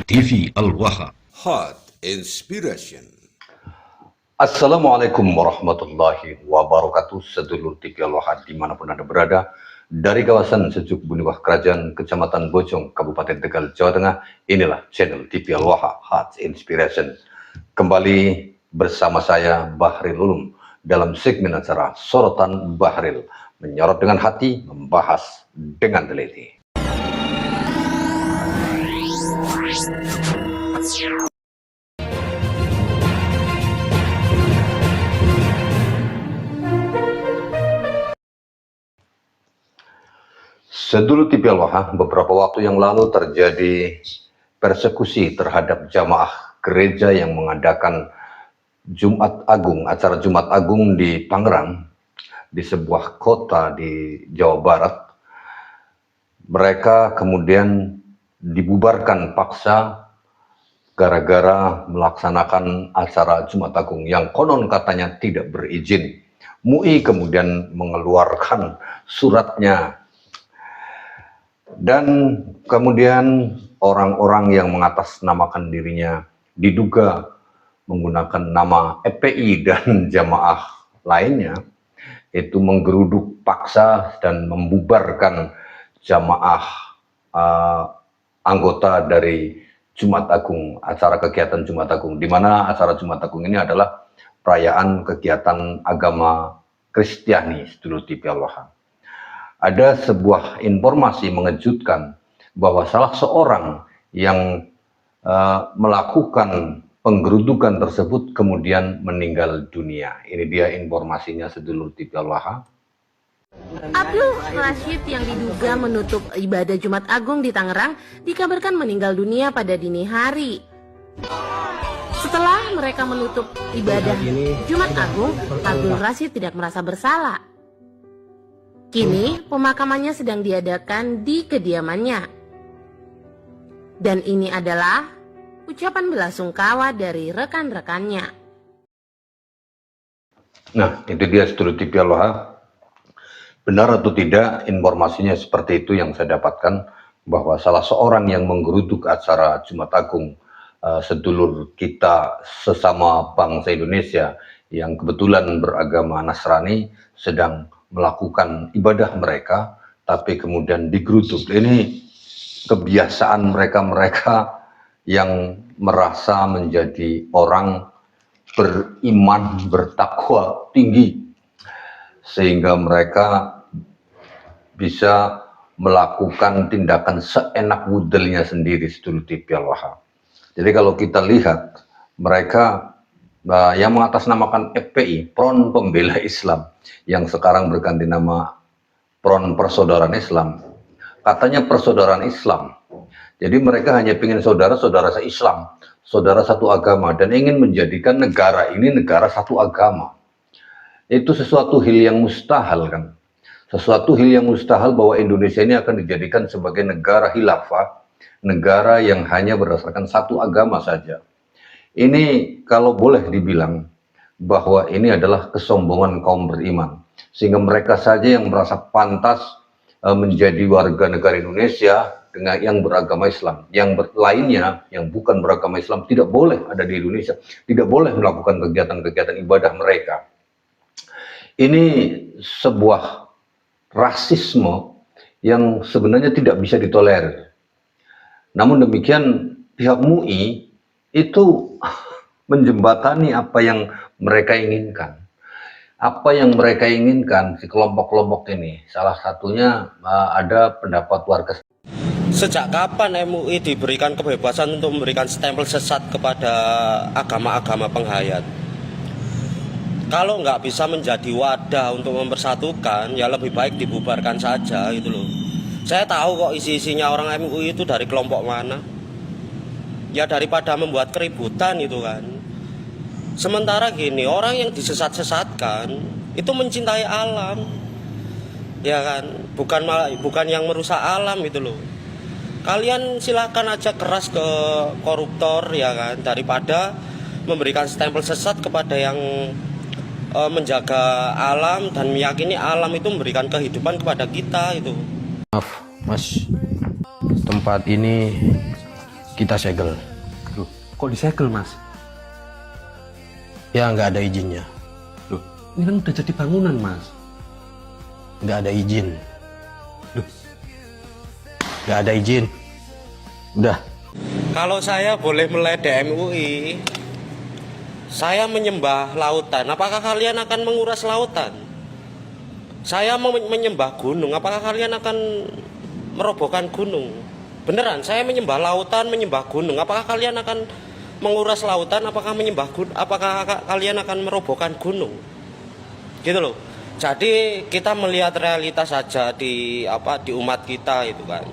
TV Al-Waha. Hot Inspiration. Assalamualaikum warahmatullahi wabarakatuh. Sedulur TV Al-Waha dimanapun Anda berada, dari kawasan Sejuk Buniwah Kerajaan Kecamatan Bojong, Kabupaten Tegal, Jawa Tengah, inilah channel TV Al-Waha Hot Inspiration. Kembali bersama saya Bahril Ulum dalam segmen acara Sorotan Bahril, menyorot dengan hati, membahas dengan teliti. Sedulur TV Al-Waha, beberapa waktu yang lalu terjadi persekusi terhadap jamaah gereja yang mengadakan Jumat Agung, acara Jumat Agung di Tangerang, di sebuah kota di Jawa Barat. Mereka kemudian dibubarkan paksa gara-gara melaksanakan acara Jumat Agung yang konon katanya tidak berizin. MUI kemudian mengeluarkan suratnya, dan kemudian orang-orang yang mengatasnamakan dirinya diduga menggunakan nama FPI dan jamaah lainnya itu menggeruduk paksa dan membubarkan jamaah anggota dari Jumat Agung, acara kegiatan Jumat Agung, di mana acara Jumat Agung ini adalah perayaan kegiatan agama Kristiani, sedulur TV Al-Waha. Ada sebuah informasi mengejutkan bahwa salah seorang yang melakukan penggerudukan tersebut kemudian meninggal dunia. Ini dia informasinya, sedulur TV Al-Waha. Abdul Rashid yang diduga menutup ibadah Jumat Agung di Tangerang dikabarkan meninggal dunia pada dini hari. Setelah mereka menutup ibadah Jumat Agung, Abdul Rashid tidak merasa bersalah. Kini pemakamannya sedang diadakan di kediamannya. Dan ini adalah ucapan belasungkawa dari rekan-rekannya. Nah, itu dia sedulur TV Al-Waha. Benar atau tidak informasinya seperti itu yang saya dapatkan, bahwa salah seorang yang menggeruduk acara Jumat Agung sedulur kita sesama bangsa Indonesia yang kebetulan beragama Nasrani sedang melakukan ibadah mereka, tapi kemudian digeruduk. Ini kebiasaan mereka yang merasa menjadi orang beriman, bertakwa tinggi, sehingga mereka bisa melakukan tindakan seenak wudelnya sendiri, sedulur TV Al-Waha. Jadi kalau kita lihat mereka yang mengatasnamakan FPI, Front Pembela Islam, yang sekarang berganti nama Front Persaudaraan Islam, katanya persaudaraan Islam. Jadi mereka hanya ingin saudara-saudara se-Islam, saudara satu agama, dan ingin menjadikan negara ini negara satu agama. Itu sesuatu hal yang mustahil, kan? Sesuatu hal yang mustahil bahwa Indonesia ini akan dijadikan sebagai negara khilafah, negara yang hanya berdasarkan satu agama saja. Ini kalau boleh dibilang bahwa ini adalah kesombongan kaum beriman, sehingga mereka saja yang merasa pantas menjadi warga negara Indonesia dengan yang beragama Islam, yang lainnya yang bukan beragama Islam tidak boleh ada di Indonesia, tidak boleh melakukan kegiatan-kegiatan ibadah mereka. Ini sebuah rasisme yang sebenarnya tidak bisa ditolerir. Namun demikian pihak MUI itu menjembatani apa yang mereka inginkan. Apa yang mereka inginkan si kelompok-kelompok ini, salah satunya ada pendapat warga. Sejak kapan MUI diberikan kebebasan untuk memberikan stempel sesat kepada agama-agama penghayat? Kalau nggak bisa menjadi wadah untuk mempersatukan, ya lebih baik dibubarkan saja gitu loh. Saya tahu kok isi-isinya orang MUI itu dari kelompok mana. Ya daripada membuat keributan itu kan. Sementara gini, orang yang disesat-sesatkan itu mencintai alam. Ya kan, bukan yang merusak alam itu loh. Kalian silakan aja keras ke koruptor ya kan, daripada memberikan stempel sesat kepada yang menjaga alam dan meyakini alam itu memberikan kehidupan kepada kita itu. Maaf, Mas. tempat ini kita segel. Loh, kok disegel, Mas? Ya nggak ada izinnya. Loh, ini kan udah jadi bangunan, Mas. Nggak ada izin. Loh, Nggak ada izin. Udah. Kalau saya boleh meledek MUI, saya menyembah lautan, apakah kalian akan menguras lautan? Saya mau menyembah gunung, apakah kalian akan merobohkan gunung? Beneran, saya menyembah lautan, menyembah gunung, apakah kalian akan menguras lautan? Apakah kalian akan merobohkan gunung? Gitu loh. Jadi kita melihat realitas saja di umat kita itu kan.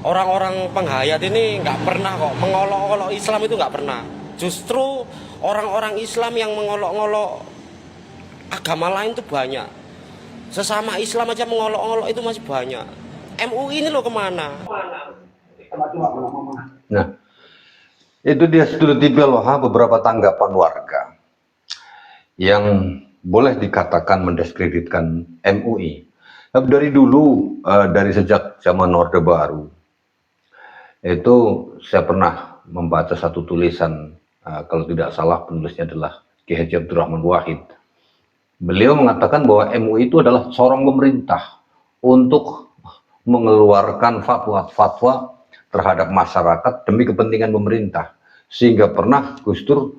Orang-orang penghayat ini nggak pernah kok mengolok-olok Islam, itu nggak pernah. Justru orang-orang Islam yang mengolok-olok agama lain itu banyak. Sesama Islam aja mengolok-olok itu masih banyak. MUI ini loh kemana? Nah, itu dia Sedulur TV Aloha beberapa tanggapan warga yang boleh dikatakan mendiskreditkan MUI. Tapi dari dulu, dari sejak zaman Orde Baru, itu saya pernah membaca satu tulisan, kalau tidak salah penulisnya adalah Ki Haji Abdurrahman Wahid. Beliau mengatakan bahwa MUI itu adalah seorang pemerintah untuk mengeluarkan fatwa-fatwa terhadap masyarakat demi kepentingan pemerintah, sehingga pernah Gus Dur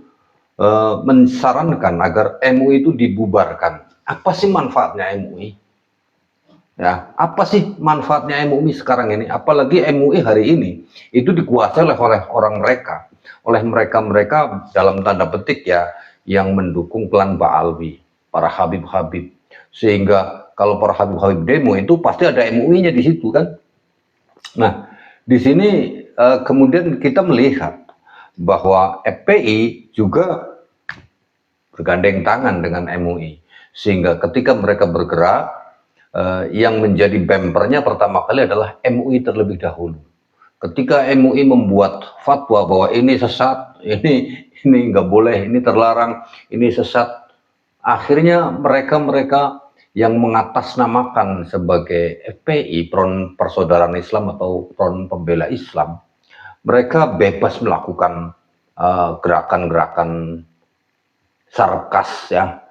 mensarankan agar MUI itu dibubarkan. Apa sih manfaatnya MUI? Ya, apa sih manfaatnya MUI sekarang ini? Apalagi MUI hari ini itu dikuasai oleh mereka dalam tanda petik ya, yang mendukung klan Ba'alwi, para Habib-Habib. Sehingga kalau para Habib-Habib demo itu pasti ada MUI-nya di situ kan. Nah, di sini kemudian kita melihat bahwa FPI juga bergandeng tangan dengan MUI, sehingga ketika mereka bergerak, yang menjadi bempernya pertama kali adalah MUI terlebih dahulu. Ketika MUI membuat fatwa bahwa ini sesat, ini nggak boleh, ini terlarang, ini sesat, akhirnya mereka yang mengatasnamakan sebagai FPI, Front Persaudaraan Islam atau Front Pembela Islam, mereka bebas melakukan gerakan-gerakan sarkas ya,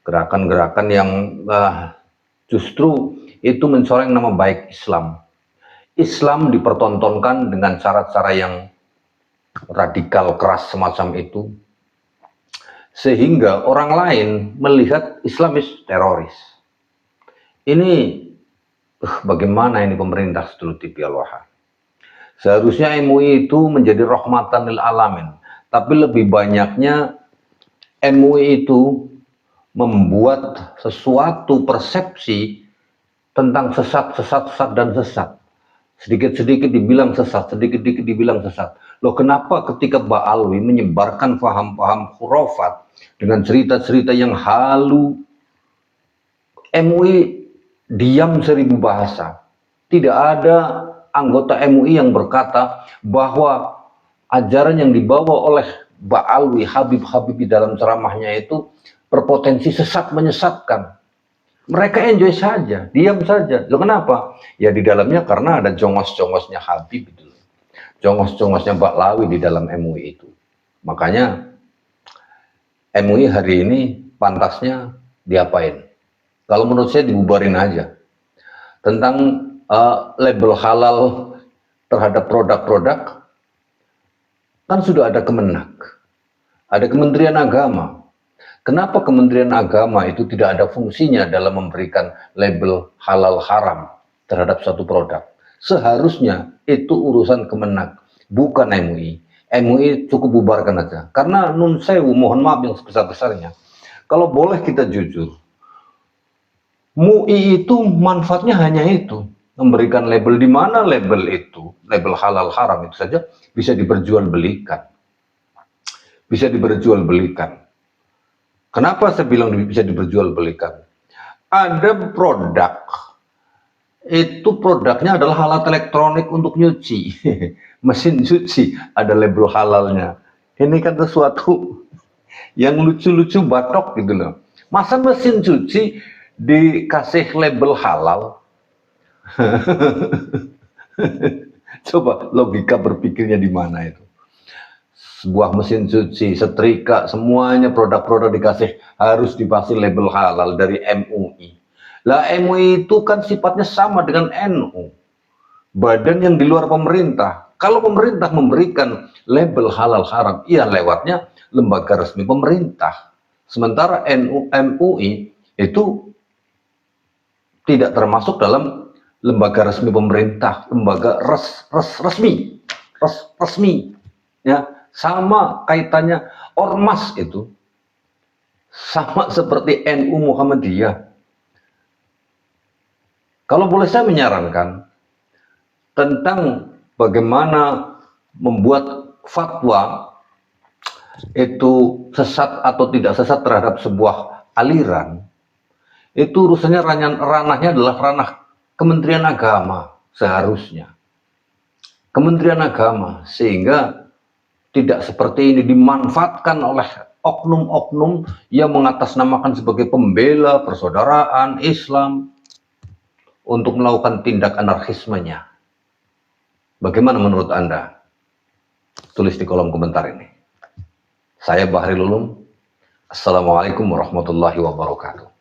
gerakan-gerakan yang justru itu mencoreng nama baik Islam. Islam dipertontonkan dengan cara-cara yang radikal, keras semacam itu, sehingga orang lain melihat Islamis teroris. Ini bagaimana ini pemerintah Sedulur TV Aloha? Seharusnya MUI itu menjadi rahmatan lil alamin, tapi lebih banyaknya MUI itu membuat sesuatu persepsi tentang sesat, dan sesat. Sedikit-sedikit dibilang sesat, sedikit-sedikit dibilang sesat. Loh, kenapa ketika Ba'alwi menyebarkan paham-paham khurafat dengan cerita-cerita yang halu, MUI diam 1000 bahasa? Tidak ada anggota MUI yang berkata bahwa ajaran yang dibawa oleh Ba'alwi, Habib-Habib di dalam ceramahnya itu berpotensi sesat, menyesatkan. Mereka enjoy saja, diam saja. Loh, kenapa? Ya di dalamnya karena ada jongos-jongosnya Habib itu, jongos-jongosnya Ba'alwi di dalam MUI itu. Makanya MUI hari ini pantasnya diapain? Kalau menurut saya dibubarin aja. Tentang label halal terhadap produk-produk, kan sudah ada Kemenak, ada Kementerian Agama. Kenapa Kementerian Agama itu tidak ada fungsinya dalam memberikan label halal haram terhadap suatu produk? Seharusnya itu urusan Kemenak, bukan MUI. MUI cukup bubarkan aja. Karena nun sewu, mohon maaf yang sebesar-besarnya, kalau boleh kita jujur, MUI itu manfaatnya hanya itu, memberikan label. Di mana label itu, label halal haram itu saja bisa diperjualbelikan. Bisa diperjualbelikan. Kenapa saya bilang bisa diperjualbelikan? Ada produk, itu produknya adalah alat elektronik untuk nyuci, mesin cuci, ada label halalnya. Ini kan sesuatu yang lucu-lucu, batok gitu loh. Masa mesin cuci dikasih label halal? Coba logika berpikirnya di mana itu? Sebuah mesin cuci, setrika, semuanya produk-produk dikasih harus dipasang label halal dari MUI. Lah MUI itu kan sifatnya sama dengan NU. Badan yang di luar pemerintah. Kalau pemerintah memberikan label halal haram, iya lewatnya lembaga resmi pemerintah. Sementara MUI itu tidak termasuk dalam lembaga resmi pemerintah, lembaga resmi, ya, sama kaitannya ormas itu, sama seperti NU Muhammadiyah. Kalau boleh saya menyarankan tentang bagaimana membuat fatwa itu sesat atau tidak sesat terhadap sebuah aliran, itu urusannya ranahnya adalah ranah Kementerian Agama seharusnya. Kementerian Agama, sehingga tidak seperti ini dimanfaatkan oleh oknum-oknum yang mengatasnamakan sebagai pembela persaudaraan Islam untuk melakukan tindak anarkismenya. Bagaimana menurut Anda? Tulis di kolom komentar ini. Saya Bahril Ulum. Assalamualaikum warahmatullahi wabarakatuh.